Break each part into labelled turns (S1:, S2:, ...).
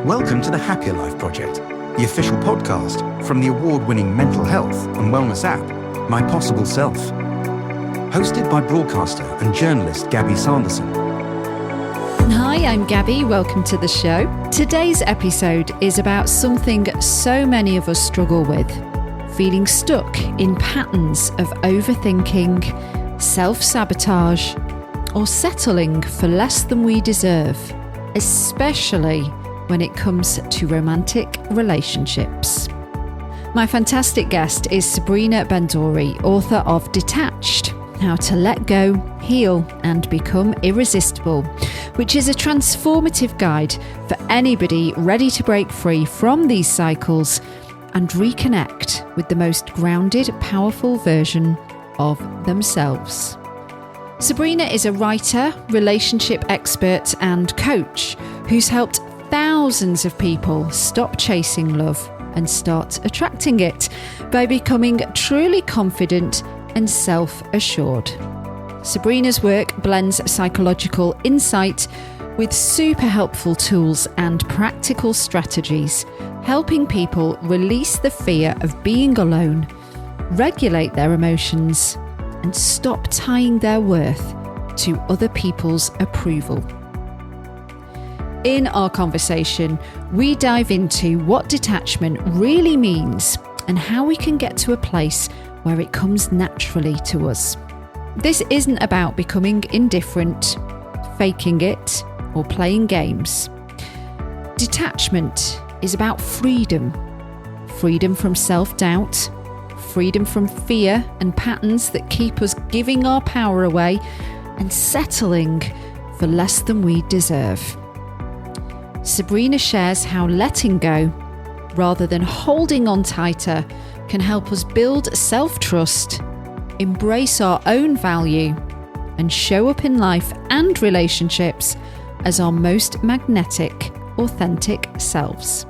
S1: Welcome to the Happier Life Project, the official podcast from the award-winning mental health and wellness app, My Possible Self. Hosted by broadcaster and journalist Gabby Sanderson.
S2: Hi, I'm Gabby. Welcome to the show. Today's episode is about something so many of us struggle with: feeling stuck in patterns of overthinking, self-sabotage, or settling for less than we deserve, especially when it comes to romantic relationships. My fantastic guest is Sabrina Bendory, author of Detached: How to Let Go, Heal and Become Irresistible, which is a transformative guide for anybody ready to break free from these cycles and reconnect with the most grounded, powerful version of themselves. Sabrina is a writer, relationship expert and coach who's helped thousands of people stop chasing love and start attracting it by becoming truly confident and self-assured. Sabrina's work blends psychological insight with super helpful tools and practical strategies, helping people release the fear of being alone, regulate their emotions, and stop tying their worth to other people's approval. In our conversation, we dive into what detachment really means and how we can get to a place where it comes naturally to us. This isn't about becoming indifferent, faking it, or playing games. Detachment is about freedom. Freedom from self-doubt, freedom from fear and patterns that keep us giving our power away and settling for less than we deserve. Sabrina shares how letting go, rather than holding on tighter, can help us build self-trust, embrace our own value, and show up in life and relationships as our most magnetic, authentic selves.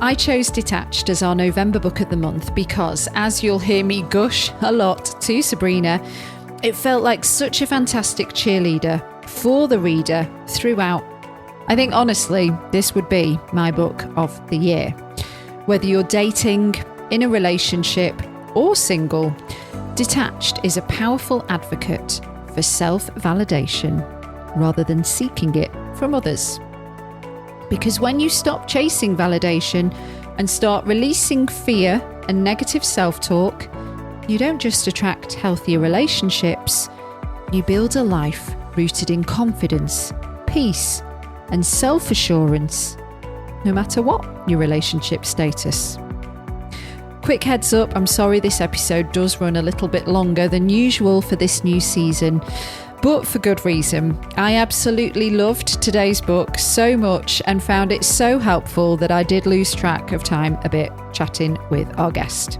S2: I chose Detached as our November book of the month because, as you'll hear me gush a lot to Sabrina, it felt like such a fantastic cheerleader for the reader throughout. I think honestly, this would be my book of the year. Whether you're dating, in a relationship, or single, Detached is a powerful advocate for self-validation rather than seeking it from others. Because when you stop chasing validation and start releasing fear and negative self-talk, you don't just attract healthier relationships, you build a life rooted in confidence, peace, and self-assurance, no matter what your relationship status. Quick heads up, I'm sorry this episode does run a little bit longer than usual for this new season, but for good reason. I absolutely loved today's book so much and found it so helpful that I did lose track of time a bit chatting with our guest.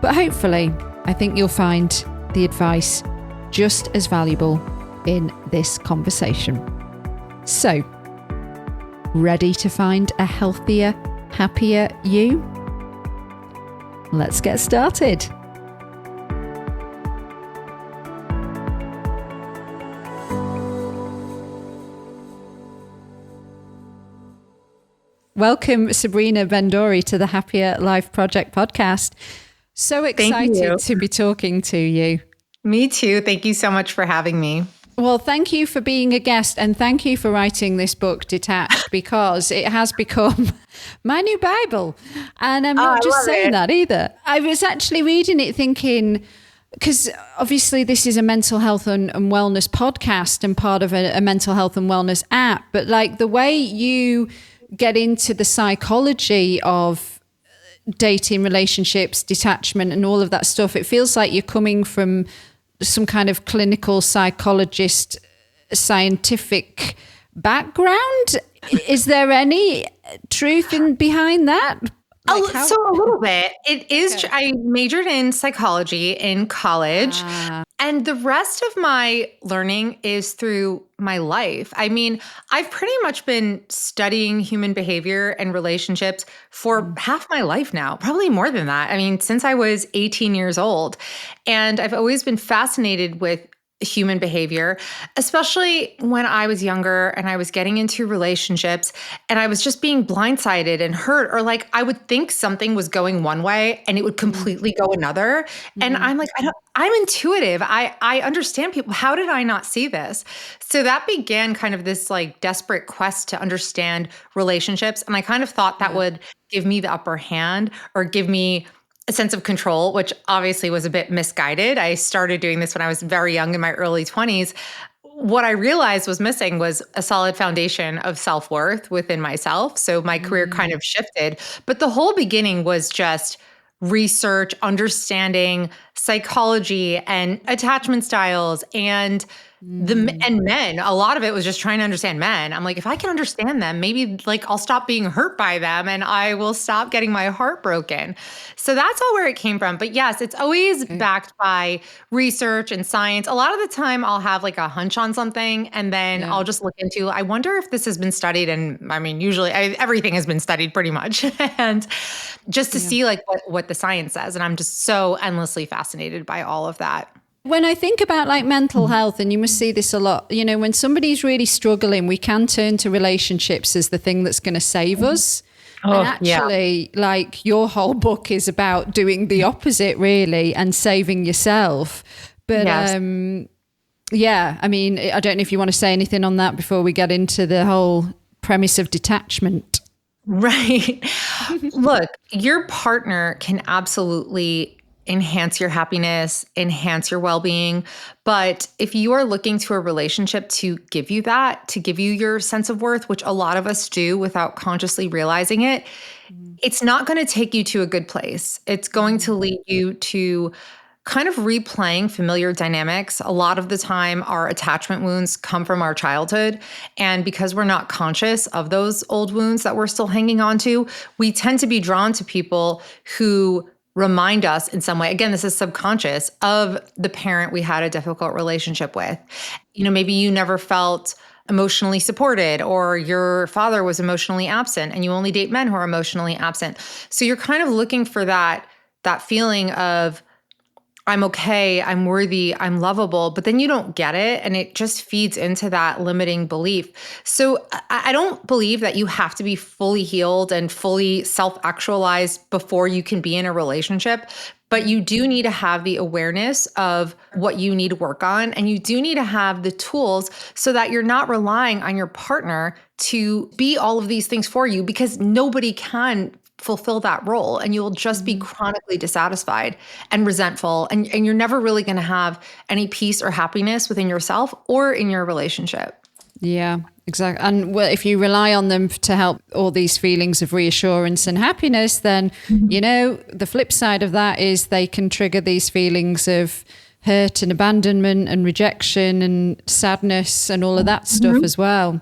S2: But hopefully, I think you'll find the advice just as valuable in this conversation. So, ready to find a healthier, happier you? Let's get started. Welcome, Sabrina Bendory, to the Happier Life Project podcast. So excited to be talking to you.
S3: Me too. Thank you so much for having me.
S2: Well, thank you for being a guest and thank you for writing this book, Detached, because it has become my new Bible. And I'm not just saying that either. I was actually reading it thinking, because obviously this is a mental health and wellness podcast and part of a mental health and wellness app, but like the way you get into the psychology of dating, relationships, detachment and all of that stuff, it feels like you're coming from some kind of clinical psychologist, scientific background. Is there any truth behind that?
S3: So a little bit. It is. Okay. I majored in psychology in college, and the rest of my learning is through my life. I mean, I've pretty much been studying human behavior and relationships for half my life now, probably more than that. I mean, since I was 18 years old, and I've always been fascinated with human behavior, especially when I was younger and I was getting into relationships and I was just being blindsided and hurt, or like I would think something was going one way and it would completely go another. And I'm like, I'm intuitive. I understand people. How did I not see this? So that began kind of this like desperate quest to understand relationships. And I kind of thought that would give me the upper hand or give me a sense of control, which obviously was a bit misguided. I started doing this when I was very young in my early 20s. What I realized was missing was a solid foundation of self-worth within myself. So my career kind of shifted, but the whole beginning was just research, understanding psychology and attachment styles and and men. A lot of it was just trying to understand men. I'm like, if I can understand them, maybe like I'll stop being hurt by them and I will stop getting my heart broken. So that's all where it came from. But yes, it's always backed by research and science. A lot of the time I'll have like a hunch on something and then I'll just look into, I wonder if this has been studied. And I mean, usually everything has been studied pretty much. And just to see like what the science says. And I'm just so endlessly fascinated by all of that.
S2: When I think about like mental health, and you must see this a lot, you know, when somebody's really struggling, we can turn to relationships as the thing that's going to save us. And actually, like your whole book is about doing the opposite, really, and saving yourself. But yeah, I mean, I don't know if you want to say anything on that before we get into the whole premise of detachment.
S3: Right. Look, your partner can absolutely enhance your happiness, enhance your well-being. But if you are looking to a relationship to give you that, to give you your sense of worth, which a lot of us do without consciously realizing it, it's not going to take you to a good place. It's going to lead you to kind of replaying familiar dynamics. A lot of the time, our attachment wounds come from our childhood. And because we're not conscious of those old wounds that we're still hanging on to, we tend to be drawn to people who remind us in some way, again, this is subconscious, of the parent we had a difficult relationship with. You know, maybe you never felt emotionally supported, or your father was emotionally absent, and you only date men who are emotionally absent. So you're kind of looking for that feeling of, I'm okay, I'm worthy, I'm lovable, but then you don't get it. And it just feeds into that limiting belief. So I don't believe that you have to be fully healed and fully self-actualized before you can be in a relationship. But you do need to have the awareness of what you need to work on. And you do need to have the tools so that you're not relying on your partner to be all of these things for you, because nobody can fulfill that role, and you'll just be chronically dissatisfied and resentful, and you're never really going to have any peace or happiness within yourself or in your relationship.
S2: Yeah, exactly. And well, if you rely on them to help all these feelings of reassurance and happiness, then, you know, the flip side of that is they can trigger these feelings of hurt and abandonment and rejection and sadness and all of that stuff as well.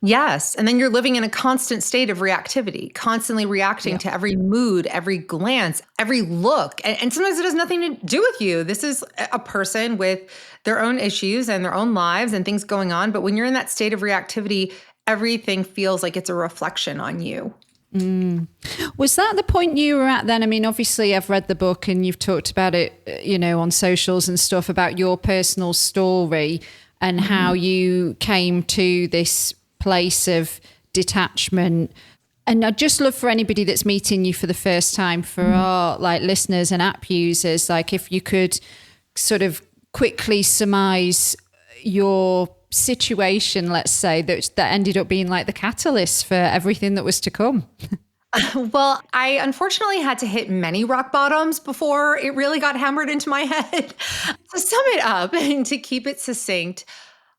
S3: Yes. And then you're living in a constant state of reactivity, constantly reacting to every mood, every glance, every look. And sometimes it has nothing to do with you. This is a person with their own issues and their own lives and things going on. But when you're in that state of reactivity, everything feels like it's a reflection on you.
S2: Was that the point you were at then? I mean, obviously I've read the book and you've talked about it, you know, on socials and stuff, about your personal story and how you came to this place of detachment. And I'd just love for anybody that's meeting you for the first time, for our like listeners and app users, like if you could sort of quickly surmise your situation, let's say, that ended up being like the catalyst for everything that was to come.
S3: Well, I unfortunately had to hit many rock bottoms before it really got hammered into my head. To sum it up and to keep it succinct,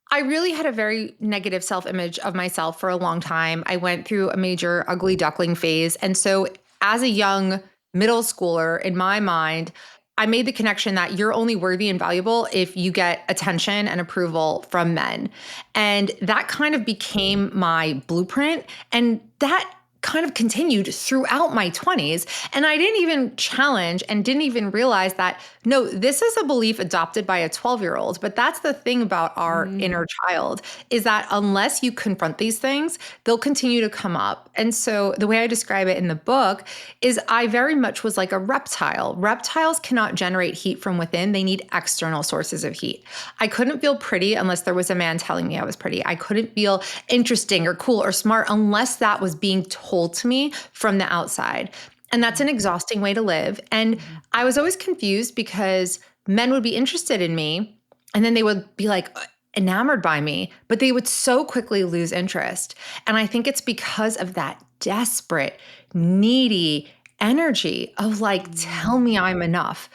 S3: I really had a very negative self-image of myself for a long time. I went through a major ugly duckling phase. And so as a young middle schooler, in my mind, I made the connection that you're only worthy and valuable if you get attention and approval from men. And that kind of became my blueprint. And that kind of continued throughout my 20s. And I didn't even challenge and didn't even realize that, no, this is a belief adopted by a 12-year-old. But that's the thing about our inner child, is that unless you confront these things, they'll continue to come up. And so the way I describe it in the book is I very much was like a reptile. Reptiles cannot generate heat from within. They need external sources of heat. I couldn't feel pretty unless there was a man telling me I was pretty. I couldn't feel interesting or cool or smart unless that was being told to me from the outside. And that's an exhausting way to live. And I was always confused because men would be interested in me and then they would be like enamored by me, but they would so quickly lose interest. And I think it's because of that desperate, needy energy of like, tell me I'm enough.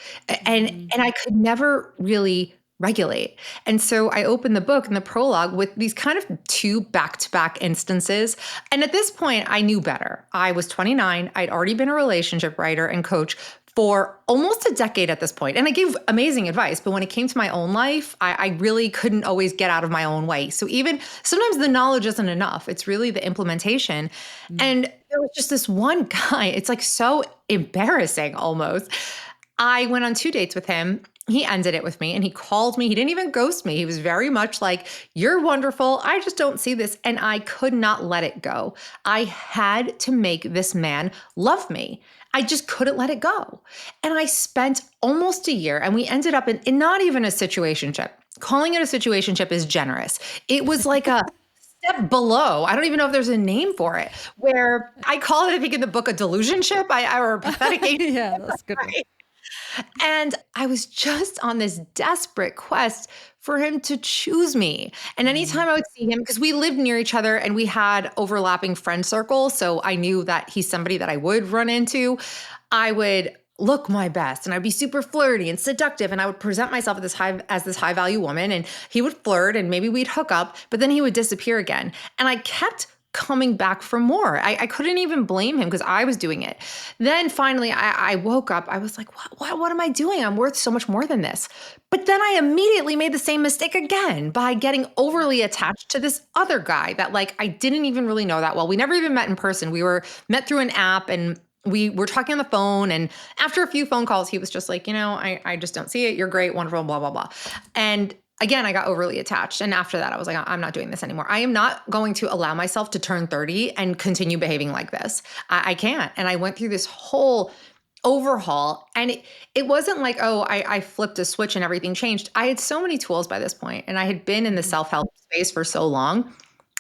S3: And I could never really regulate. And so I opened the book in the prologue with these kind of two back-to-back instances. And at this point, I knew better. I was 29. I'd already been a relationship writer and coach for almost a decade at this point. And I gave amazing advice. But when it came to my own life, I really couldn't always get out of my own way. So even sometimes the knowledge isn't enough. It's really the implementation. And there was just this one guy. It's like so embarrassing almost. I went on 2 dates with him. He ended it with me and he called me. He didn't even ghost me. He was very much like, you're wonderful. I just don't see this. And I could not let it go. I had to make this man love me. I just couldn't let it go. And I spent almost a year and we ended up in not even a situationship. Calling it a situationship is generous. It was like a step below. I don't even know if there's a name for it, where I call it, I think in the book, a delusionship or a pathetic.
S2: Yeah, that's good.
S3: Right? And I was just on this desperate quest for him to choose me. And anytime I would see him, because we lived near each other and we had overlapping friend circles, so I knew that he's somebody that I would run into, I would look my best and I'd be super flirty and seductive and I would present myself as this high value woman, and he would flirt and maybe we'd hook up, but then he would disappear again. And I kept coming back for more. I couldn't even blame him because I was doing it. Then finally I woke up. I was like, what am I doing? I'm worth so much more than this. But then I immediately made the same mistake again by getting overly attached to this other guy that like I didn't even really know that well. We never even met in person. We were met through an app and we were talking on the phone. And after a few phone calls, he was just like, I just don't see it. You're great, wonderful, blah, blah, blah. And again, I got overly attached. And after that, I was like, I'm not doing this anymore. I am not going to allow myself to turn 30 and continue behaving like this. I can't. And I went through this whole overhaul. And it wasn't like, I flipped a switch and everything changed. I had so many tools by this point, and I had been in the self-help space for so long.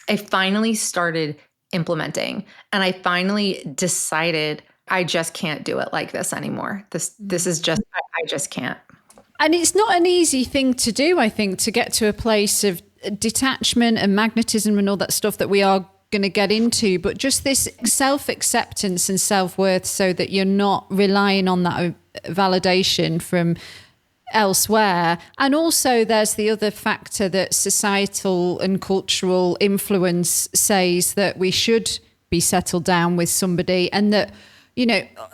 S3: I finally started implementing, and I finally decided I just can't do it like this anymore. This is just, I just can't.
S2: And it's not an easy thing to do, I think, to get to a place of detachment and magnetism and all that stuff that we are going to get into, but just this self-acceptance and self-worth so that you're not relying on that validation from elsewhere. And also there's the other factor that societal and cultural influence says that we should be settled down with somebody, and that,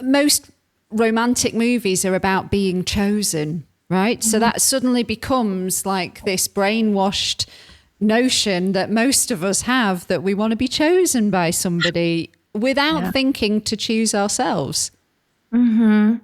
S2: most romantic movies are about being chosen. Right. So that suddenly becomes like this brainwashed notion that most of us have, that we want to be chosen by somebody without thinking to choose ourselves.
S3: Mm-hmm.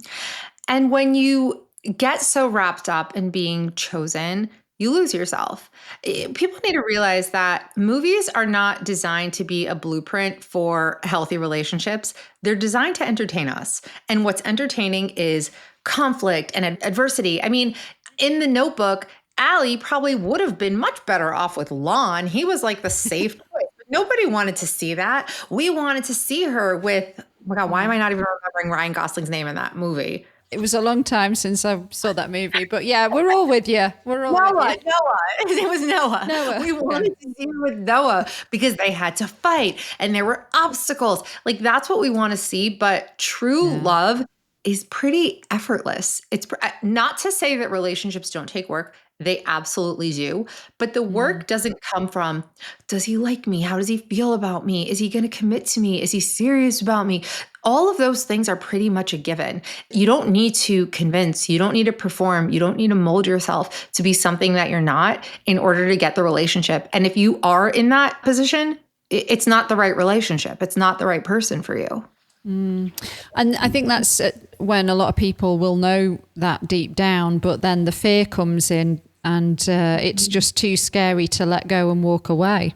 S3: And when you get so wrapped up in being chosen, you lose yourself. People need to realize that movies are not designed to be a blueprint for healthy relationships. They're designed to entertain us. And what's entertaining is conflict and adversity. I mean, in The Notebook, Allie probably would have been much better off with Lon. He was like the safe choice. But nobody wanted to see that. We wanted to see her with, oh my God, why am I not even remembering Ryan Gosling's name in that movie?
S2: It was a long time since I saw that movie, but yeah, we're all with you.
S3: Noah. It was Noah. We wanted to see her with Noah because they had to fight and there were obstacles. Like, that's what we want to see. But true love is pretty effortless. It's not to say that relationships don't take work. They absolutely do. But the work doesn't come from, does he like me? How does he feel about me? Is he going to commit to me? Is he serious about me? All of those things are pretty much a given. You don't need to convince. You don't need to perform. You don't need to mold yourself to be something that you're not in order to get the relationship. And if you are in that position, it's not the right relationship. It's not the right person for you.
S2: And I think that's when a lot of people will know that deep down, but then the fear comes in and it's just too scary to let go and walk away.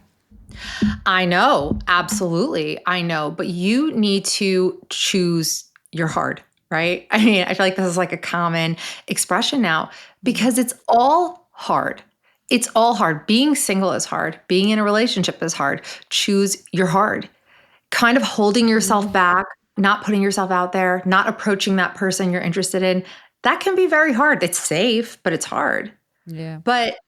S3: I know. Absolutely. I know. But you need to choose your heart, right? I mean, I feel like this is like a common expression now because it's all hard. It's all hard. Being single is hard. Being in a relationship is hard. Choose your heart. Kind of holding yourself back, not putting yourself out there, not approaching that person you're interested in. That can be very hard. It's safe, but it's hard.
S2: Yeah.
S3: But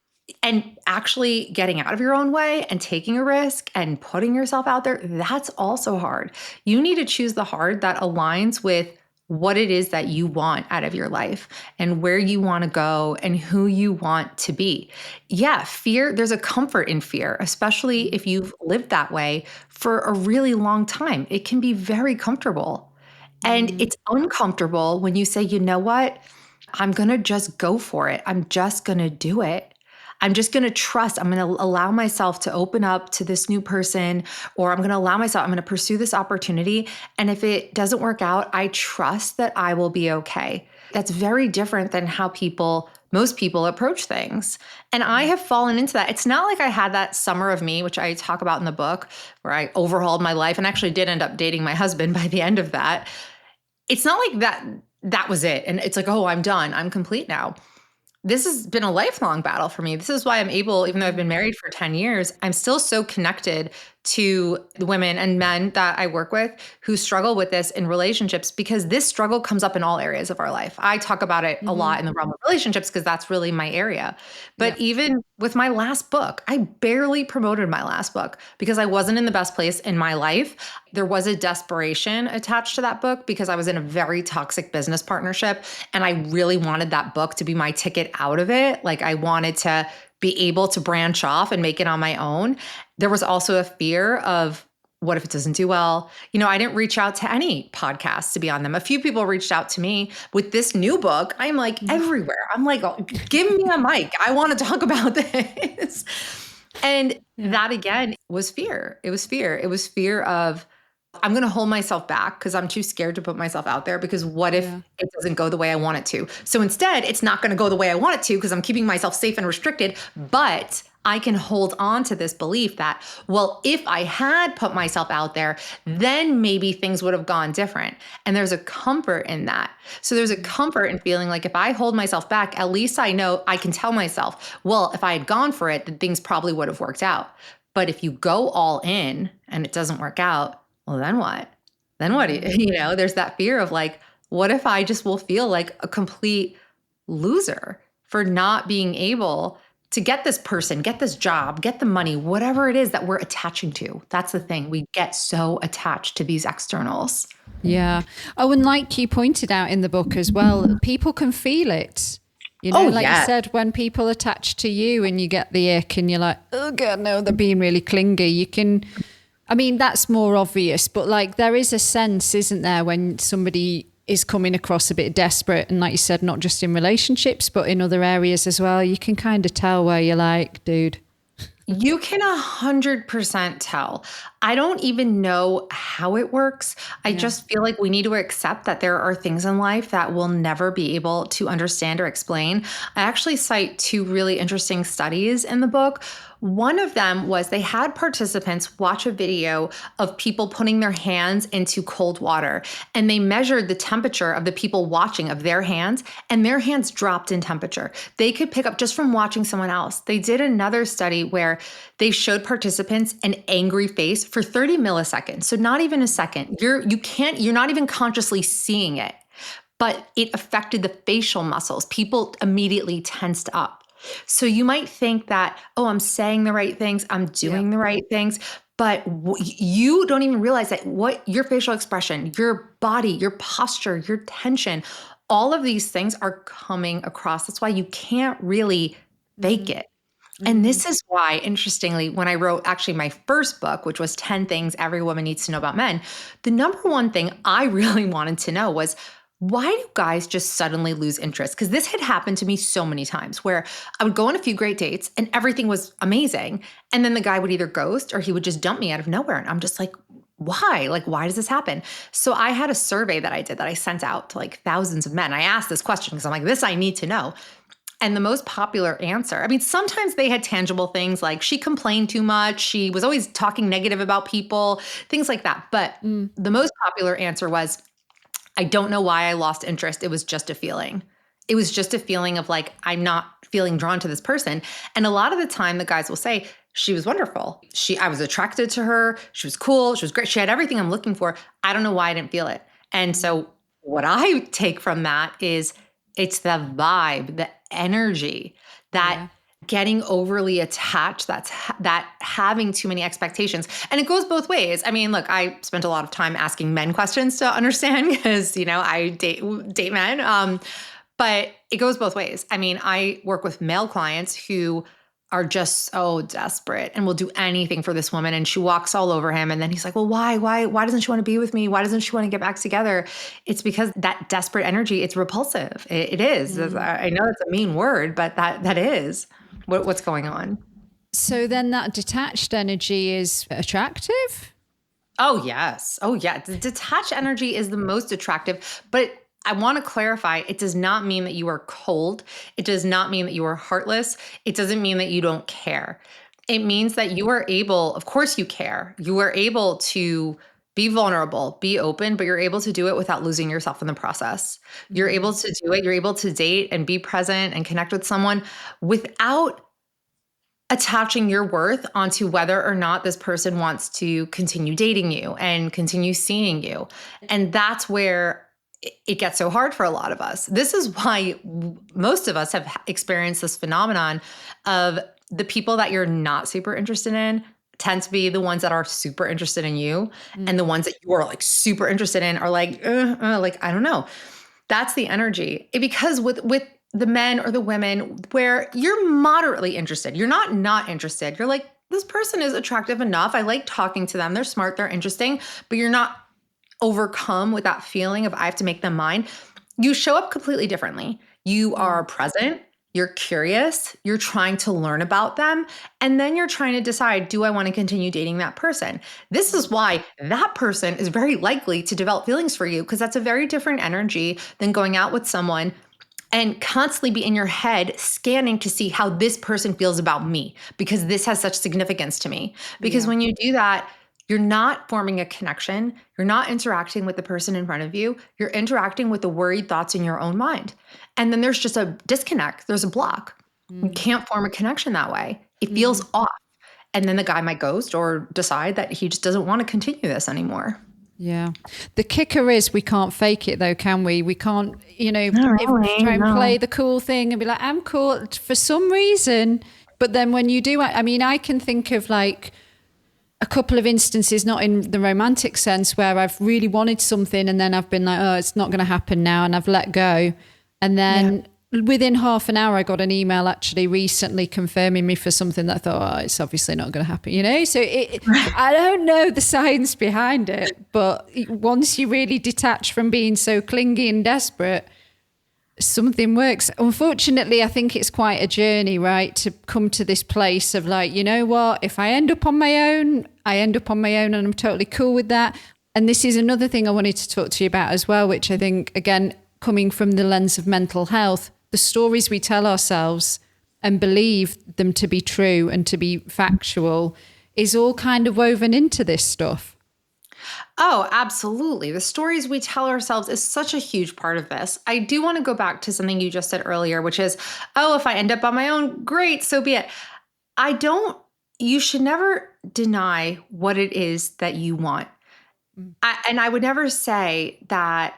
S3: and actually getting out of your own way and taking a risk and putting yourself out there, that's also hard. You need to choose the hard that aligns with what it is that you want out of your life and where you want to go and who you want to be. Yeah, fear, there's a comfort in fear, especially if you've lived that way for a really long time. It can be very comfortable. And it's uncomfortable when you say, you know what? I'm going to just go for it. I'm just going to do it. I'm just going to trust. I'm going to allow myself to open up to this new person, or I'm going to allow myself, I'm going to pursue this opportunity. And if it doesn't work out, I trust that I will be okay. That's very different than how most people approach things. And I have fallen into that. It's not like I had that summer of me, which I talk about in the book, where I overhauled my life and actually did end up dating my husband by the end of that. It's not like that was it. And it's like, oh, I'm done. I'm complete now. This has been a lifelong battle for me. This is why I'm able, even though I've been married for 10 years, I'm still so connected to the women and men that I work with who struggle with this in relationships, because this struggle comes up in all areas of our life. I talk about it a lot in the realm of relationships because that's really my area. But even with my last book, I barely promoted my last book because I wasn't in the best place in my life. There was a desperation attached to that book because I was in a very toxic business partnership and I really wanted that book to be my ticket out of it. Like I wanted to be able to branch off and make it on my own. There was also a fear of, what if it doesn't do well? You know, I didn't reach out to any podcasts to be on them. A few people reached out to me. With this new book, I'm like everywhere. I'm like, oh, give me a mic. I want to talk about this. And that again was fear. It was fear. It was fear of, I'm going to hold myself back because I'm too scared to put myself out there, because what if it doesn't go the way I want it to? So instead, it's not going to go the way I want it to because I'm keeping myself safe and restricted. But I can hold on to this belief that, well, if I had put myself out there, then maybe things would have gone different. And there's a comfort in that. So there's a comfort in feeling like if I hold myself back, at least I know I can tell myself, well, if I had gone for it, then things probably would have worked out. But if you go all in and it doesn't work out, well, then what? Then what? You know, there's that fear of like, what if I just will feel like a complete loser for not being able to get this person, get this job, get the money, whatever it is that we're attaching to. That's the thing. We get so attached to these externals.
S2: Yeah. Oh, and like you pointed out in the book as well, people can feel it. You know, you said, when people attach to you and you get the ick and you're like, oh God, no, they're being really clingy. You can, I mean, that's more obvious, but like there is a sense, isn't there, when somebody is coming across a bit desperate, and like you said, not just in relationships, but in other areas as well, you can kind of tell where you're like, dude.
S3: You can 100% tell. I don't even know how it works. I just feel like we need to accept that there are things in life that we'll never be able to understand or explain. I actually cite two really interesting studies in the book. One of them was they had participants watch a video of people putting their hands into cold water, and they measured the temperature of the people watching of their hands, and their hands dropped in temperature. They could pick up just from watching someone else. They did another study where they showed participants an angry face for 30 milliseconds. So not even a second. You're not even consciously seeing it, but it affected the facial muscles. People immediately tensed up. So you might think that, oh, I'm saying the right things, I'm doing the right things, but you don't even realize that what your facial expression, your body, your posture, your tension, all of these things are coming across. That's why you can't really fake it. And this is why, interestingly, when I wrote actually my first book, which was 10 Things Every Woman Needs to Know About Men, the number one thing I really wanted to know was, why do guys just suddenly lose interest? Because this had happened to me so many times where I would go on a few great dates and everything was amazing. And then the guy would either ghost or he would just dump me out of nowhere. And I'm just like, why? Like, why does this happen? So I had a survey that I did that I sent out to like thousands of men. I asked this question because I'm like, this I need to know. And the most popular answer, I mean, sometimes they had tangible things like she complained too much. She was always talking negative about people, things like that. But the most popular answer was, I don't know why I lost interest. It was just a feeling. It was just a feeling of like, I'm not feeling drawn to this person. And a lot of the time the guys will say, she was wonderful. I was attracted to her. She was cool. She was great. She had everything I'm looking for. I don't know why I didn't feel it. And so what I take from that is it's the vibe, the energy, that getting overly attached, that having too many expectations. And it goes both ways. I mean, look, I spent a lot of time asking men questions to understand because, I date men. But it goes both ways. I mean, I work with male clients who are just so desperate and will do anything for this woman. And she walks all over him. And then he's like, well, why doesn't she want to be with me? Why doesn't she want to get back together? It's because that desperate energy, it's repulsive. It is. I know it's a mean word, but that is what's going on.
S2: So then that detached energy is attractive?
S3: Oh, yes. Oh, yeah. The detached energy is the most attractive, but I want to clarify, it does not mean that you are cold. It does not mean that you are heartless. It doesn't mean that you don't care. It means that you are able, of course you care. You are able to be vulnerable, be open, but you're able to do it without losing yourself in the process. You're able to do it. You're able to date and be present and connect with someone without attaching your worth onto whether or not this person wants to continue dating you and continue seeing you. And that's where it gets so hard for a lot of us. This is why most of us have experienced this phenomenon of the people that you're not super interested in tend to be the ones that are super interested in you. And the ones that you are like super interested in are like, I don't know. That's the energy. Because with the men or the women where you're moderately interested, you're not interested. You're like, this person is attractive enough. I like talking to them. They're smart. They're interesting, but you're not overcome with that feeling of I have to make them mine. You show up completely differently. You are present. You're curious. You're trying to learn about them. And then you're trying to decide, do I want to continue dating that person? This is why that person is very likely to develop feelings for you, because that's a very different energy than going out with someone and constantly be in your head scanning to see how this person feels about me, because this has such significance to me. Because when you do that, you're not forming a connection. You're not interacting with the person in front of you. You're interacting with the worried thoughts in your own mind. And then there's just a disconnect. There's a block. You can't form a connection that way. It feels off. And then the guy might ghost or decide that he just doesn't want to continue this anymore.
S2: Yeah. The kicker is we can't fake it though, can we? We can't, if we try and play the cool thing and be like, I'm cool for some reason. But then when you do, I can think of like a couple of instances, not in the romantic sense, where I've really wanted something and then I've been like, oh, it's not going to happen now. And I've let go. And then within half an hour, I got an email actually recently confirming me for something that I thought, oh, it's obviously not going to happen, So I don't know the science behind it, but once you really detach from being so clingy and desperate, something works. Unfortunately, I think it's quite a journey, right? To come to this place of like, you know what, if I end up on my own, I end up on my own and I'm totally cool with that. And this is another thing I wanted to talk to you about as well, which I think, again, coming from the lens of mental health, the stories we tell ourselves and believe them to be true and to be factual is all kind of woven into this stuff.
S3: Oh, absolutely. The stories we tell ourselves is such a huge part of this. I do want to go back to something you just said earlier, which is, oh, if I end up on my own, great, so be it. You should never deny what it is that you want. And I would never say that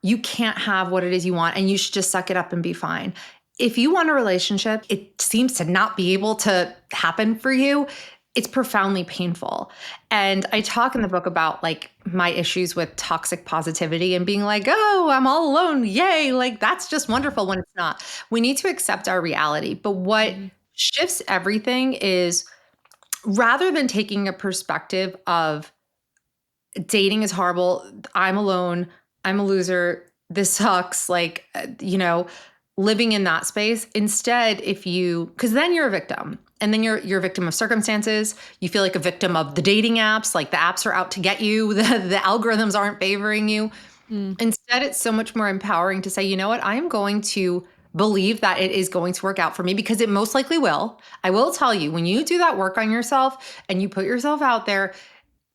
S3: you can't have what it is you want and you should just suck it up and be fine. If you want a relationship, it seems to not be able to happen for you. It's profoundly painful. And I talk in the book about like my issues with toxic positivity and being like, oh, I'm all alone. Yay. Like that's just wonderful when it's not. We need to accept our reality. But what shifts everything is rather than taking a perspective of dating is horrible, I'm alone, I'm a loser, this sucks, like, living in that space. Instead, because then you're a victim, and then you're a victim of circumstances. You feel like a victim of the dating apps, like the apps are out to get you. The algorithms aren't favoring you. Instead, it's so much more empowering to say, you know what, I am going to believe that it is going to work out for me, because it most likely will. I will tell you, when you do that work on yourself and you put yourself out there,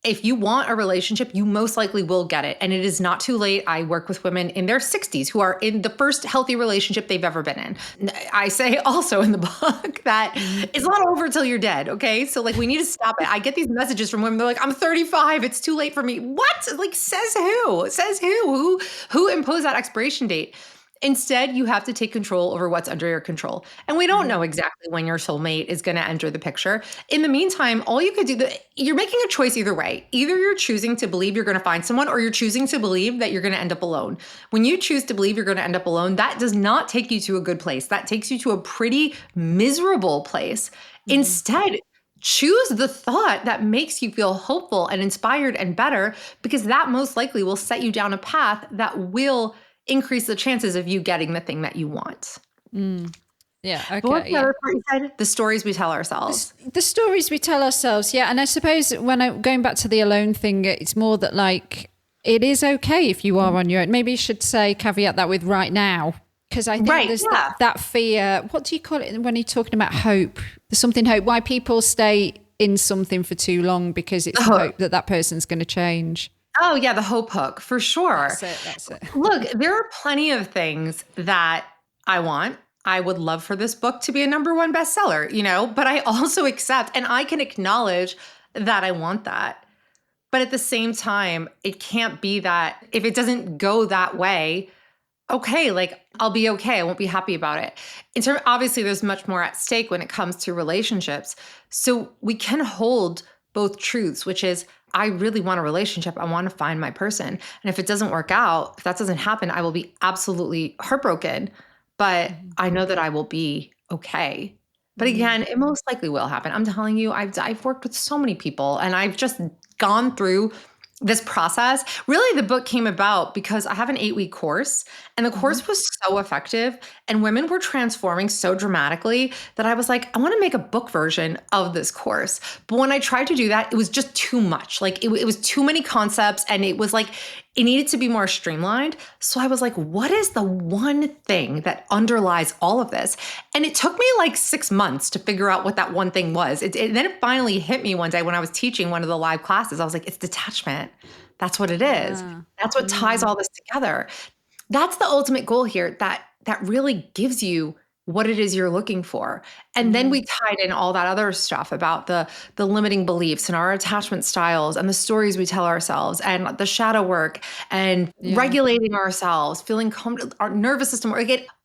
S3: if you want a relationship, you most likely will get it. And it is not too late. I work with women in their 60s who are in the first healthy relationship they've ever been in. I say also in the book that it's not over till you're dead. Okay. So like, we need to stop it. I get these messages from women. They're like, I'm 35. It's too late for me. What? Like, says who? Says who? Who imposed that expiration date? Instead, you have to take control over what's under your control. And we don't know exactly when your soulmate is going to enter the picture. In the meantime, all you could do, you're making a choice either way. Either you're choosing to believe you're going to find someone, or you're choosing to believe that you're going to end up alone. When you choose to believe you're going to end up alone, that does not take you to a good place. That takes you to a pretty miserable place. Instead, choose the thought that makes you feel hopeful and inspired and better, because that most likely will set you down a path that will increase the chances of you getting the thing that you want.
S2: Yeah. Okay.
S3: What's the other part you said? The stories we tell ourselves.
S2: The stories we tell ourselves. Yeah. And I suppose going back to the alone thing, it's more that like, it is okay if you are on your own. Maybe you should caveat that with right now. Because I think there's that fear. What do you call it when you're talking about hope? There's something hope. Why people stay in something for too long, because it's hope that person's going to change.
S3: Oh, yeah, the hope hook, for sure.
S2: That's it.
S3: Look, there are plenty of things that I want. I would love for this book to be a #1 bestseller, but I also accept, and I can acknowledge that I want that. But at the same time, it can't be that if it doesn't go that way, okay, like, I'll be okay. I won't be happy about it. Obviously, there's much more at stake when it comes to relationships. So we can hold both truths, which is, I really want a relationship. I want to find my person. And if it doesn't work out, if that doesn't happen, I will be absolutely heartbroken. But I know that I will be okay. But again, it most likely will happen. I'm telling you, I've worked with so many people, and I've just gone through this process. Really, the book came about because I have an 8-week course, and the course was so effective, and women were transforming so dramatically that I was like, I want to make a book version of this course. But when I tried to do that, it was just too much. Like, it was too many concepts, and it was like, it needed to be more streamlined. So I was like, what is the one thing that underlies all of this? And it took me like 6 months to figure out what that one thing was. Then it finally hit me one day when I was teaching one of the live classes. I was like, it's detachment. That's what it is. That's what ties all this together. That's the ultimate goal here, that really gives you what it is you're looking for. And then we tied in all that other stuff about the limiting beliefs and our attachment styles and the stories we tell ourselves and the shadow work and regulating ourselves, feeling our nervous system.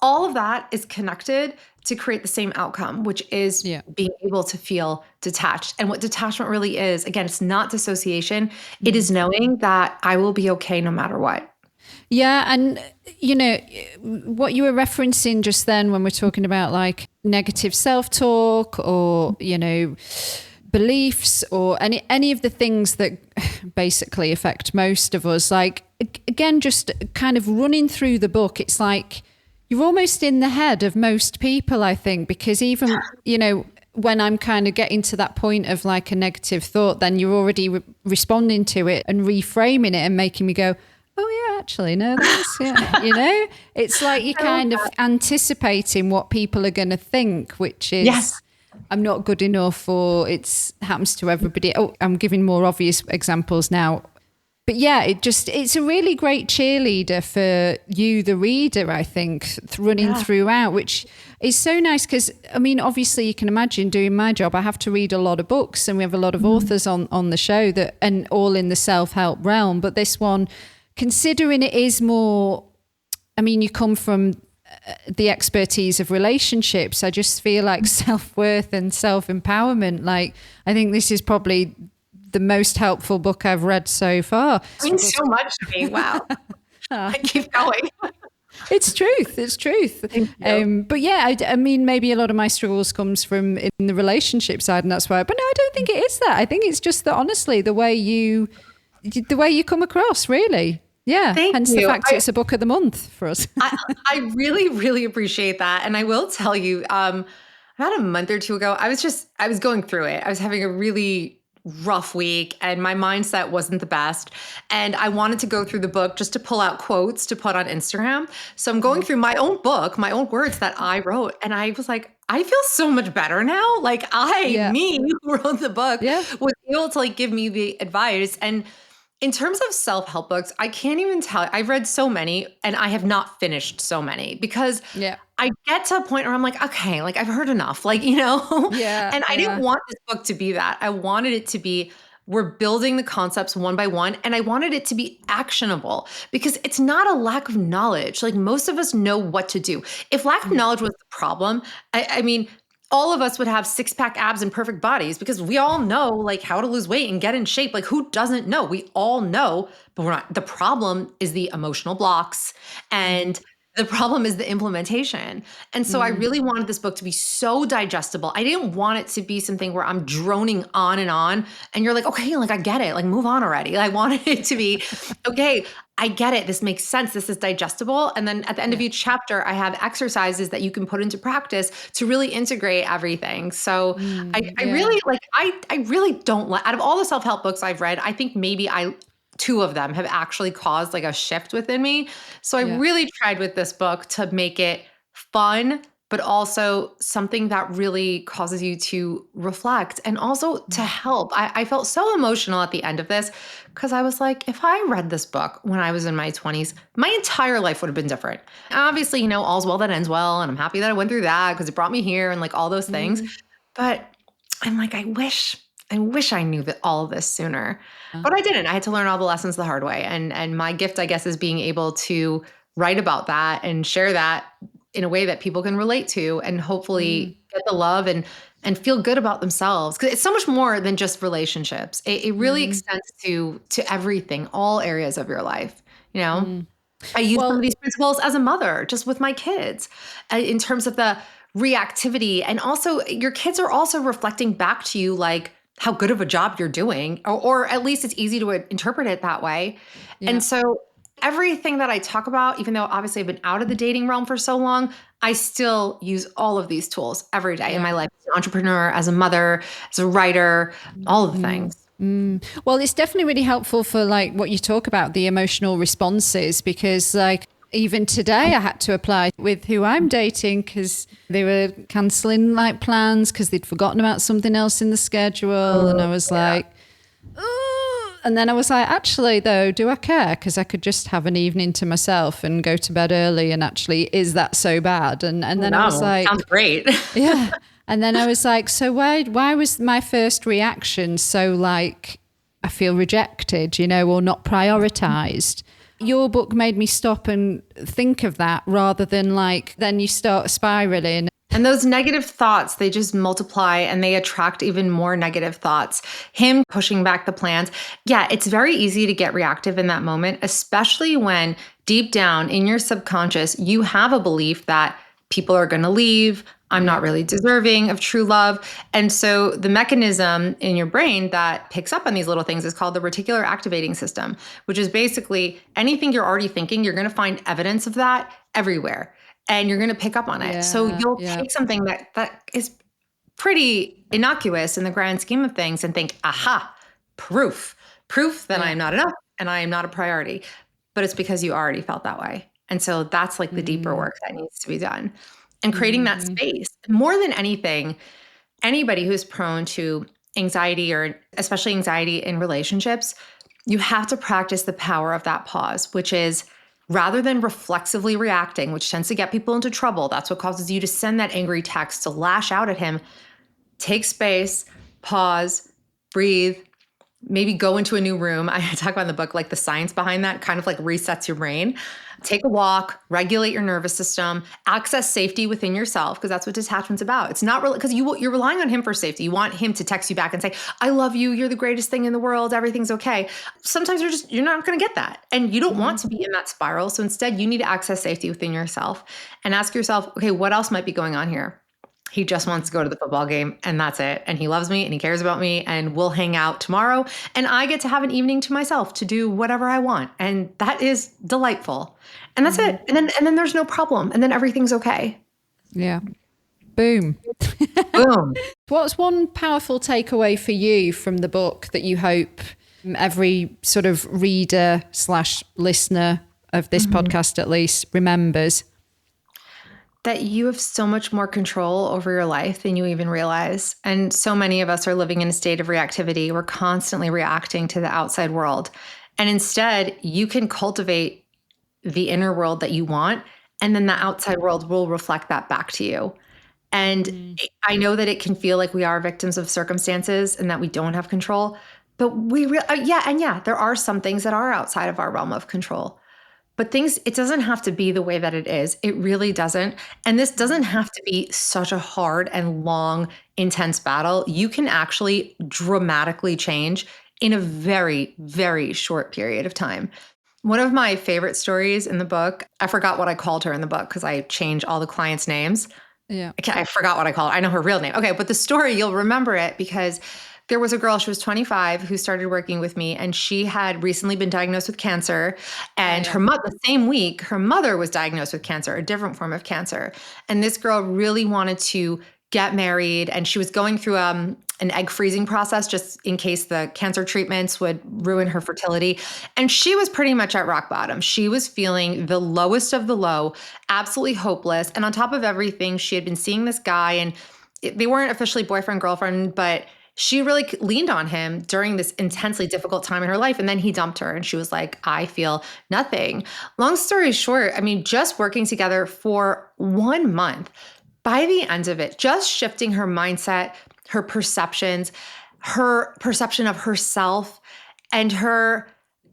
S3: All of that is connected to create the same outcome, which is being able to feel detached. And what detachment really is, again, it's not dissociation. It is knowing that I will be okay no matter what.
S2: Yeah. And, what you were referencing just then when we're talking about like negative self-talk or, beliefs or any of the things that basically affect most of us, like, again, just kind of running through the book, it's like you're almost in the head of most people, I think, because even, when I'm kind of getting to that point of like a negative thought, then you're already responding to it and reframing it and making me go, oh yeah, actually, no, that's, it's like you're kind of anticipating what people are going to think, which is, I'm not good enough, or happens to everybody. Oh, I'm giving more obvious examples now. But yeah, it's a really great cheerleader for you, the reader, I think, running throughout, which is so nice because, I mean, obviously you can imagine doing my job. I have to read a lot of books, and we have a lot of authors on the show and all in the self-help realm. But this one, considering it is more, I mean, you come from the expertise of relationships, I just feel like self-worth and self-empowerment. Like, I think this is probably the most helpful book I've read so far.
S3: It means so much to me. Wow. I keep going.
S2: It's truth. But yeah, I mean, maybe a lot of my struggles comes from in the relationship side, and that's why. But no, I don't think it is that. I think it's just that, honestly, the way you come across, really. Yeah.
S3: Thank
S2: Hence the
S3: you.
S2: fact it's a book of the month for us.
S3: I really, really appreciate that. And I will tell you, about a month or two ago, I was going through it. I was having a really rough week and my mindset wasn't the best. And I wanted to go through the book just to pull out quotes to put on Instagram. So I'm going through my own book, my own words that I wrote. And I was like, I feel so much better now. Like me who wrote the book was able to like give me the advice. And in terms of self-help books, I can't even tell. I've read so many and I have not finished so many because I get to a point where I'm like, okay, like I've heard enough, like, and I didn't want this book to be that. I wanted it to be, we're building the concepts one by one. And I wanted it to be actionable because it's not a lack of knowledge. Like most of us know what to do. If lack of knowledge was the problem, I mean, all of us would have six-pack abs and perfect bodies because we all know like how to lose weight and get in shape. Like who doesn't know? We all know, but we're not. The problem is the emotional blocks and the problem is the implementation. And so I really wanted this book to be so digestible. I didn't want it to be something where I'm droning on and you're like, okay, like I get it. Like move on already. I wanted it to be, okay, I get it. This makes sense. This is digestible. And then at the end of each chapter, I have exercises that you can put into practice to really integrate everything. So I really like, I really don't like, out of all the self-help books I've read, I think maybe two of them have actually caused like a shift within me. So I really tried with this book to make it fun, but also something that really causes you to reflect and also to help. I felt so emotional at the end of this because I was like, if I read this book when I was in my 20s, my entire life would have been different. Obviously, all's well that ends well. And I'm happy that I went through that because it brought me here and like all those things. But I'm like, I wish I knew that all of this sooner, but I didn't. I had to learn all the lessons the hard way. And my gift, I guess, is being able to write about that and share that in a way that people can relate to and hopefully get the love and feel good about themselves. Cause it's so much more than just relationships. It really extends to everything, all areas of your life, I use some of these principles as a mother, just with my kids, in terms of the reactivity. And also your kids are also reflecting back to you, like how good of a job you're doing, or at least it's easy to interpret it that way. Yeah. And so everything that I talk about, even though obviously I've been out of the dating realm for so long, I still use all of these tools every day in my life as an entrepreneur, as a mother, as a writer, all of the things.
S2: Well, it's definitely really helpful for like what you talk about, the emotional responses, because like even today I had to apply with who I'm dating because they were cancelling like plans because they'd forgotten about something else in the schedule. And I was like, oh. And then I was like, actually though, do I care? Because I could just have an evening to myself and go to bed early. And actually, is that so bad? And then I was like,
S3: sounds great.
S2: Yeah. And then I was like, so why was my first reaction so like, I feel rejected, or not prioritized? Your book made me stop and think of that rather than like, then you start spiraling.
S3: And those negative thoughts, they just multiply and they attract even more negative thoughts. Him pushing back the plans. Yeah, it's very easy to get reactive in that moment, especially when deep down in your subconscious, you have a belief that people are going to leave. I'm not really deserving of true love. And so the mechanism in your brain that picks up on these little things is called the reticular activating system, which is basically anything you're already thinking, you're going to find evidence of that everywhere. And you're going to pick up on it. So you'll take something that is pretty innocuous in the grand scheme of things and think, aha, proof that I am not enough and I am not a priority. But it's because you already felt that way. And so that's like the deeper work that needs to be done. And creating that space. More than anything, anybody who's prone to anxiety or especially anxiety in relationships, you have to practice the power of that pause, which is rather than reflexively reacting, which tends to get people into trouble. That's what causes you to send that angry text, to lash out at him. Take space, pause, breathe, maybe go into a new room. I talk about in the book, like the science behind that kind of like resets your brain. Take a walk, regulate your nervous system, access safety within yourself, because that's what detachment's about. It's not really because you're relying on him for safety. You want him to text you back and say, I love you. You're the greatest thing in the world. Everything's okay. Sometimes you're not going to get that. And you don't want to be in that spiral. So instead you need to access safety within yourself and ask yourself, okay, what else might be going on here? He just wants to go to the football game and that's it. And he loves me and he cares about me and we'll hang out tomorrow. And I get to have an evening to myself to do whatever I want. And that is delightful. And that's it. And then there's no problem. And then everything's okay.
S2: Yeah. Boom.
S3: Boom.
S2: What's one powerful takeaway for you from the book that you hope every sort of reader / listener of this podcast at least remembers?
S3: That you have so much more control over your life than you even realize. And so many of us are living in a state of reactivity. We're constantly reacting to the outside world. And instead, you can cultivate the inner world that you want, and then the outside world will reflect that back to you. And I know that it can feel like we are victims of circumstances and that we don't have control, but there are some things that are outside of our realm of control. But it doesn't have to be the way that it is. It really doesn't. And this doesn't have to be such a hard and long, intense battle. You can actually dramatically change in a very, very short period of time. One of my favorite stories in the book, I forgot what I called her in the book because I change all the clients' names.
S2: Yeah.
S3: I forgot what I called her. I know her real name. Okay, but the story, you'll remember it because there was a girl, she was 25, who started working with me, and she had recently been diagnosed with cancer. And the same week, her mother was diagnosed with cancer, a different form of cancer. And this girl really wanted to get married, and she was going through an egg freezing process just in case the cancer treatments would ruin her fertility. And she was pretty much at rock bottom. She was feeling the lowest of the low, absolutely hopeless. And on top of everything, she had been seeing this guy, and they weren't officially boyfriend, girlfriend, but she really leaned on him during this intensely difficult time in her life. And then he dumped her and she was like, I feel nothing. Long story short, I mean, just working together for 1 month, by the end of it, just shifting her mindset, her perceptions, her perception of herself, and her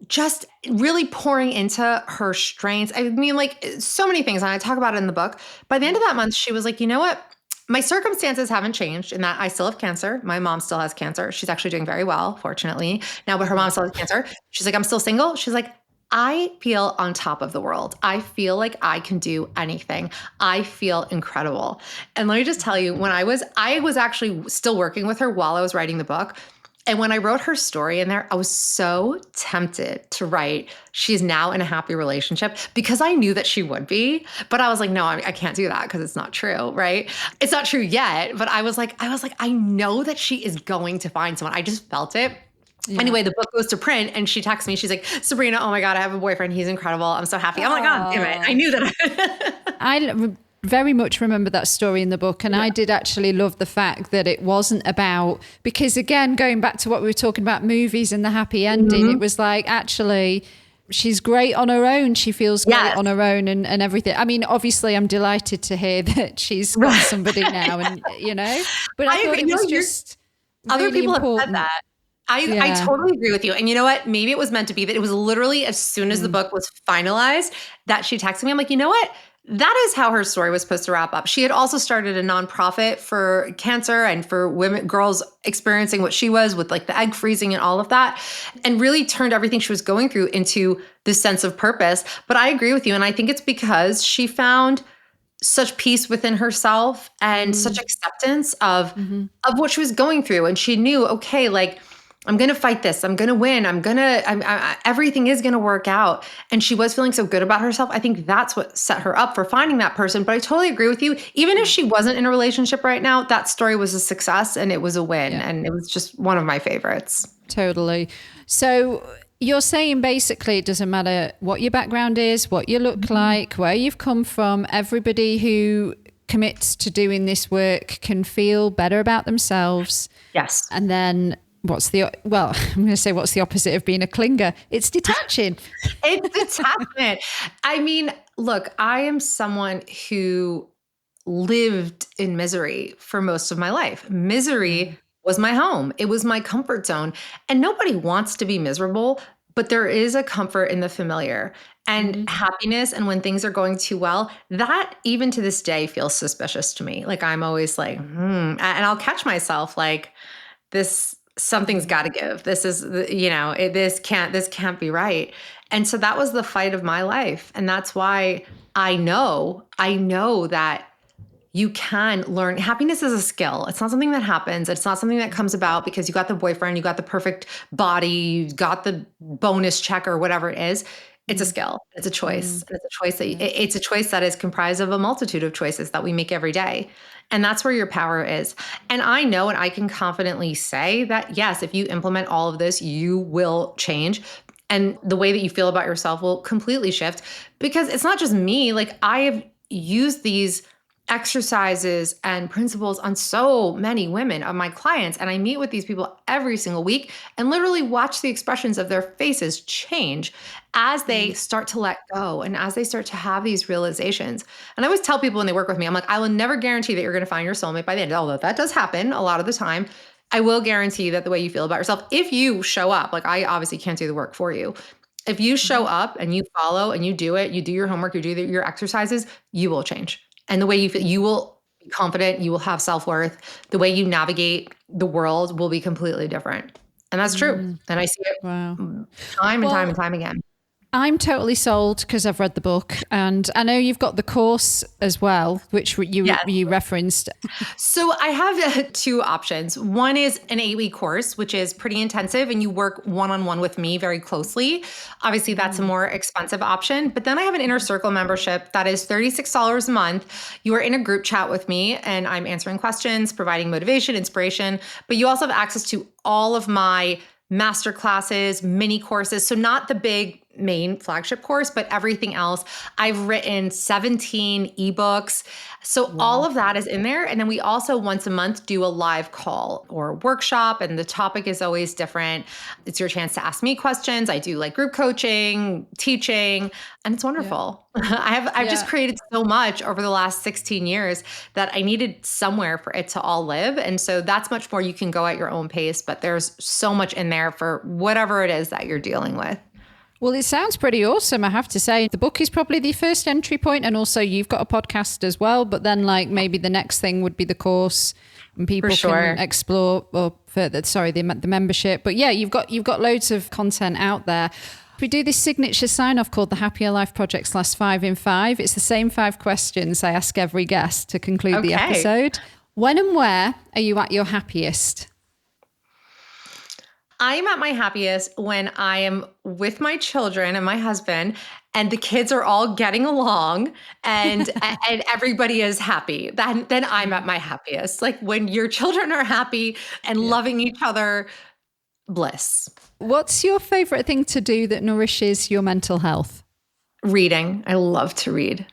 S3: just really pouring into her strengths. I mean, like so many things. And I talk about it in the book. By the end of that month, she was like, you know what? My circumstances haven't changed in that I still have cancer. My mom still has cancer. She's actually doing very well, fortunately. Now, but her mom still has cancer. She's like, I'm still single. She's like, I feel on top of the world. I feel like I can do anything. I feel incredible. And let me just tell you, I was actually still working with her while I was writing the book. And when I wrote her story in there, I was so tempted to write, she's now in a happy relationship, because I knew that she would be. But I was like, no, I can't do that because it's not true, right? It's not true yet. But I was like, I know that she is going to find someone. I just felt it. Yeah. Anyway, the book goes to print and she texts me. She's like, Sabrina, oh my God, I have a boyfriend. He's incredible. I'm so happy. I'm like, God damn it. I knew that.
S2: I very much remember that story in the book. And I did actually love the fact that it wasn't about, because again, going back to what we were talking about movies and the happy ending, it was like, actually, she's great on her own. She feels great on her own and everything. I mean, obviously I'm delighted to hear that she's got somebody now and, but I thought it was just
S3: other
S2: really
S3: people
S2: important.
S3: have said that. I totally agree with you. And you know what? Maybe it was meant to be that it was literally as soon as the book was finalized that she texted me. I'm like, you know what? That is how her story was supposed to wrap up. She had also started a nonprofit for cancer and for girls experiencing what she was with like the egg freezing and all of that, and really turned everything she was going through into this sense of purpose. But I agree with you. And I think it's because she found such peace within herself and such acceptance of what she was going through. And she knew, okay, like, I'm going to fight this. I'm going to win. Everything is going to work out. And she was feeling so good about herself. I think that's what set her up for finding that person. But I totally agree with you. Even if she wasn't in a relationship right now, that story was a success and it was a win. Yeah. And it was just one of my favorites.
S2: Totally. So you're saying basically it doesn't matter what your background is, what you look like, where you've come from. Everybody who commits to doing this work can feel better about themselves.
S3: Yes.
S2: And then I'm going to say what's the opposite of being a clinger? It's detaching.
S3: It's detachment. I mean, look, I am someone who lived in misery for most of my life. Misery was my home. It was my comfort zone. And nobody wants to be miserable, but there is a comfort in the familiar and happiness. And when things are going too well, that even to this day feels suspicious to me. Like I'm always like, and I'll catch myself like something's got to give. This is, this can't be right. And so that was the fight of my life. And that's why I know that you can learn. Happiness is a skill. It's not something that happens. It's not something that comes about because you got the boyfriend, you got the perfect body, you got the bonus check or whatever it is. It's a skill. It's a choice. And it's a choice it's a choice that is comprised of a multitude of choices that we make every day. And that's where your power is. And I know, and I can confidently say that, yes, if you implement all of this, you will change. And the way that you feel about yourself will completely shift, because it's not just me. Like, I have used these exercises and principles on so many women of my clients. And I meet with these people every single week and literally watch the expressions of their faces change as they start to let go and as they start to have these realizations. And I always tell people when they work with me, I'm like, I will never guarantee that you're going to find your soulmate by the end, although that does happen a lot of the time. I will guarantee that the way you feel about yourself, if you show up, like, I obviously can't do the work for you. If you show up and you follow and you do it, you do your homework, you do your exercises, you will change. And the way you feel, you will be confident, you will have self-worth. The way you navigate the world will be completely different. And that's true. And I see it time and time and time again.
S2: I'm totally sold because I've read the book, and I know you've got the course as well, which you referenced.
S3: So I have two options. One is an 8-week course, which is pretty intensive, and you work one-on-one with me very closely. Obviously, that's a more expensive option. But then I have an Inner Circle membership that is $36 a month. You are in a group chat with me, and I'm answering questions, providing motivation, inspiration. But you also have access to all of my master classes, mini courses. So not the big main flagship course, but everything else. I've written 17 ebooks. So all of that is in there. And then we also once a month do a live call or workshop, and the topic is always different. It's your chance to ask me questions. I do like group coaching, teaching, and it's wonderful. I've just created so much over the last 16 years that I needed somewhere for it to all live. And so that's much more. You can go at your own pace, but there's so much in there for whatever it is that you're dealing with.
S2: Well, it sounds pretty awesome, I have to say. The book is probably the first entry point, and also you've got a podcast as well, but then like maybe the next thing would be the course, and people can explore or further, the membership. But yeah, you've got loads of content out there. We do this signature sign-off called the Happier Life Project /5 in 5. It's the same 5 questions I ask every guest to conclude the episode. When and where are you at your happiest?
S3: I'm at my happiest when I am with my children and my husband, and the kids are all getting along, and and everybody is happy. Then I'm at my happiest. Like, when your children are happy and loving each other, bliss.
S2: What's your favorite thing to do that nourishes your mental health?
S3: Reading. I love to read.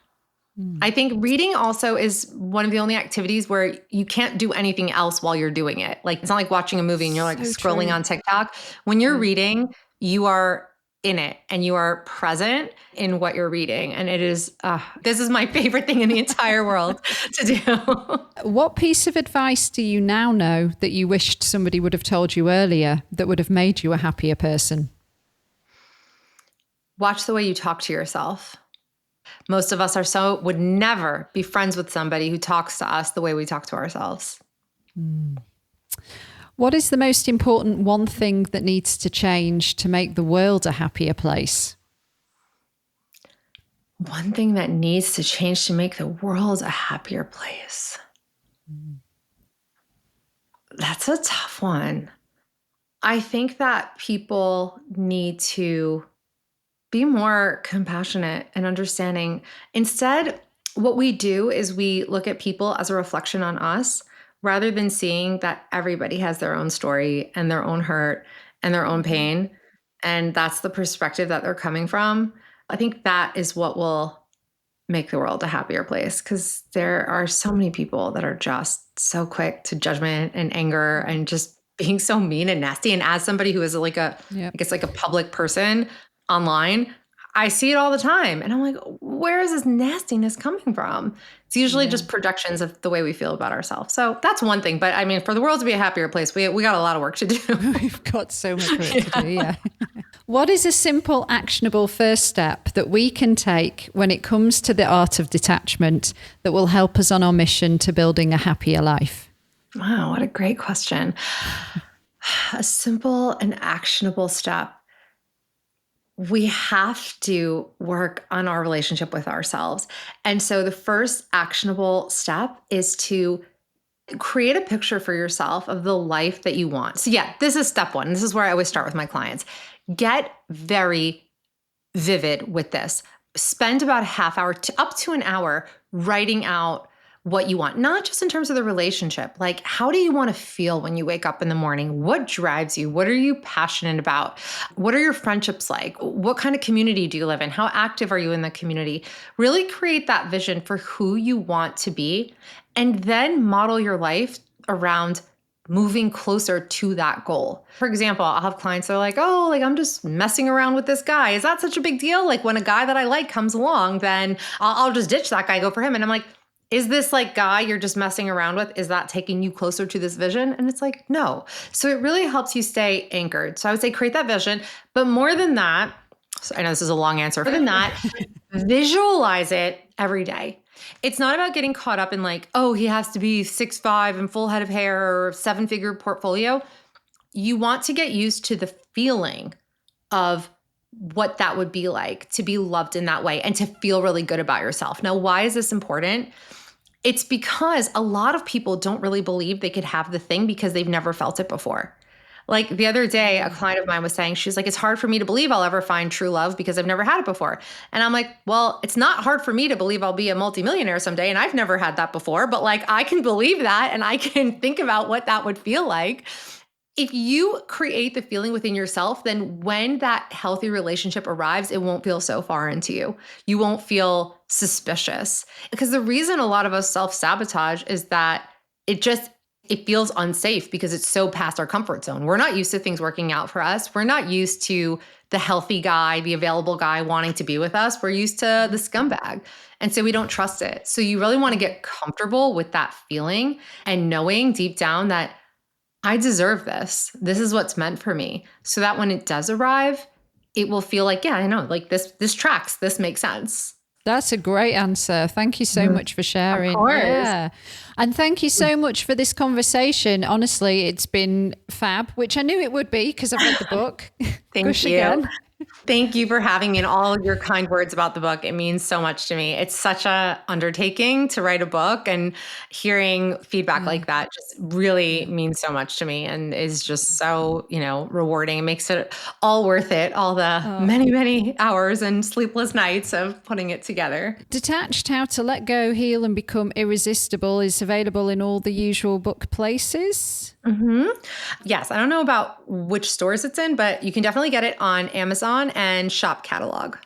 S3: I think reading also is one of the only activities where you can't do anything else while you're doing it. Like, it's not like watching a movie and you're like scrolling on TikTok. When you're reading, you are in it and you are present in what you're reading. And it is, this is my favorite thing in the entire world to do.
S2: What piece of advice do you now know that you wished somebody would have told you earlier that would have made you a happier person?
S3: Watch the way you talk to yourself. Most of us would never be friends with somebody who talks to us the way we talk to ourselves.
S2: What is the most important one thing that needs to change to make the world a happier place?
S3: One thing that needs to change to make the world a happier place. That's a tough one. I think that people need to be more compassionate and understanding. Instead, what we do is we look at people as a reflection on us, rather than seeing that everybody has their own story and their own hurt and their own pain. And that's the perspective that they're coming from. I think that is what will make the world a happier place, because there are so many people that are just so quick to judgment and anger and just being so mean and nasty. And as somebody who is like I guess like a public person online, I see it all the time. And I'm like, where is this nastiness coming from? It's usually just projections of the way we feel about ourselves. So that's one thing. But I mean, for the world to be a happier place, we got a lot of work to do.
S2: We've got so much work to do, What is a simple, actionable first step that we can take when it comes to the art of detachment that will help us on our mission to building a happier life?
S3: Wow, what a great question. A simple and actionable step. we have to work on our relationship with ourselves. And so the first actionable step is to create a picture for yourself of the life that you want. So yeah, this is step one. This is where I always start with my clients. Get very vivid with this. Spend about a half hour to up to an hour writing out what you want, not just in terms of the relationship. Like, how do you want to feel when you wake up in the morning? What drives you? What are you passionate about? What are your friendships like? What kind of community do you live in? How active are you in the community? Really create that vision for who you want to be, and then model your life around moving closer to that goal. For example, I'll have clients that are like, oh, like I'm just messing around with this guy. Is that such a big deal? Like when a guy that I like comes along, then I'll just ditch that guy, go for him. And I'm like, is this like guy you're just messing around with? Is that taking you closer to this vision? And it's like, no. So it really helps you stay anchored. So I would say create that vision. But more than that, so I know this is a long answer. More than that, visualize it every day. It's not about getting caught up in like, oh, he has to be 6'5" and full head of hair or 7-figure portfolio. You want to get used to the feeling of what that would be like to be loved in that way and to feel really good about yourself. Now, why is this important? It's because a lot of people don't really believe they could have the thing because they've never felt it before. Like the other day, a client of mine was saying, she's like, it's hard for me to believe I'll ever find true love because I've never had it before. And I'm like, well, it's not hard for me to believe I'll be a multimillionaire someday. And I've never had that before, but like, I can believe that and I can think about what that would feel like. If you create the feeling within yourself, then when that healthy relationship arrives, it won't feel so far into you. You won't feel suspicious. Because the reason a lot of us self-sabotage is that it feels unsafe because it's so past our comfort zone. We're not used to things working out for us. We're not used to the healthy guy, the available guy wanting to be with us. We're used to the scumbag. And so we don't trust it. So you really want to get comfortable with that feeling and knowing deep down that I deserve this. This is what's meant for me. So that when it does arrive, it will feel like, yeah, I know, like this tracks, this makes sense.
S2: That's a great answer. Thank you so much for sharing.
S3: Of course.
S2: Yeah. And thank you so much for this conversation. Honestly, it's been fab, which I knew it would be because I've read the book.
S3: Thank you. Again. Thank you for having me and all your kind words about the book. It means so much to me. It's such a undertaking to write a book, and hearing feedback like that just really means so much to me and is just so, rewarding. It makes it all worth it, all the many, many hours and sleepless nights of putting it together.
S2: Detached, How to Let Go, Heal and Become Irresistible is available in all the usual book places.
S3: Mm-hmm. Yes. I don't know about which stores it's in, but you can definitely get it on Amazon and Shop Catalog.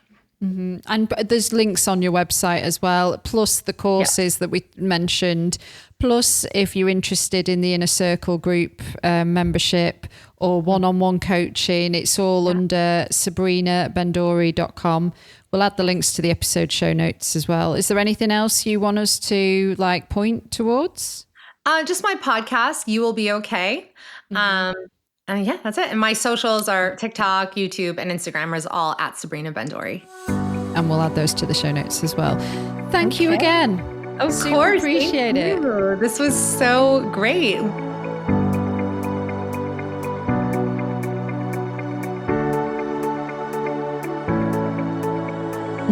S2: Mm-hmm. And there's links on your website as well, plus the courses that we mentioned. Plus, if you're interested in the Inner Circle group membership or one-on-one coaching, it's all under sabrinabendory.com. We'll add the links to the episode show notes as well. Is there anything else you want us to point towards?
S3: Just my podcast, You Will Be Okay. And yeah, that's it. And my socials are TikTok, YouTube, and Instagram is all at Sabrina Bendory.
S2: And we'll add those to the show notes as well. Thank you again.
S3: Of course.
S2: Appreciate it.
S3: This was so great.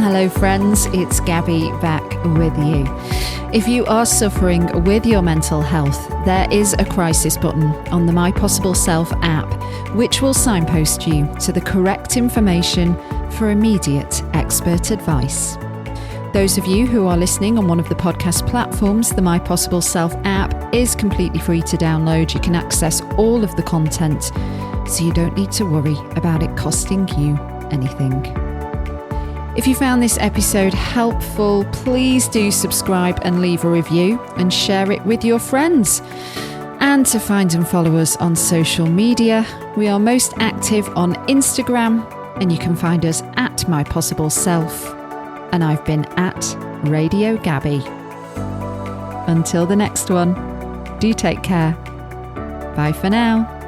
S2: Hello friends, it's Gabby back with you. If you are suffering with your mental health, there is a crisis button on the My Possible Self app, which will signpost you to the correct information for immediate expert advice. Those of you who are listening on one of the podcast platforms, the My Possible Self app is completely free to download. You can access all of the content, so you don't need to worry about it costing you anything. If you found this episode helpful, please do subscribe and leave a review and share it with your friends. And to find and follow us on social media, we are most active on Instagram, and you can find us at My Possible Self. And I've been at Radio Gabby. Until the next one, do take care. Bye for now.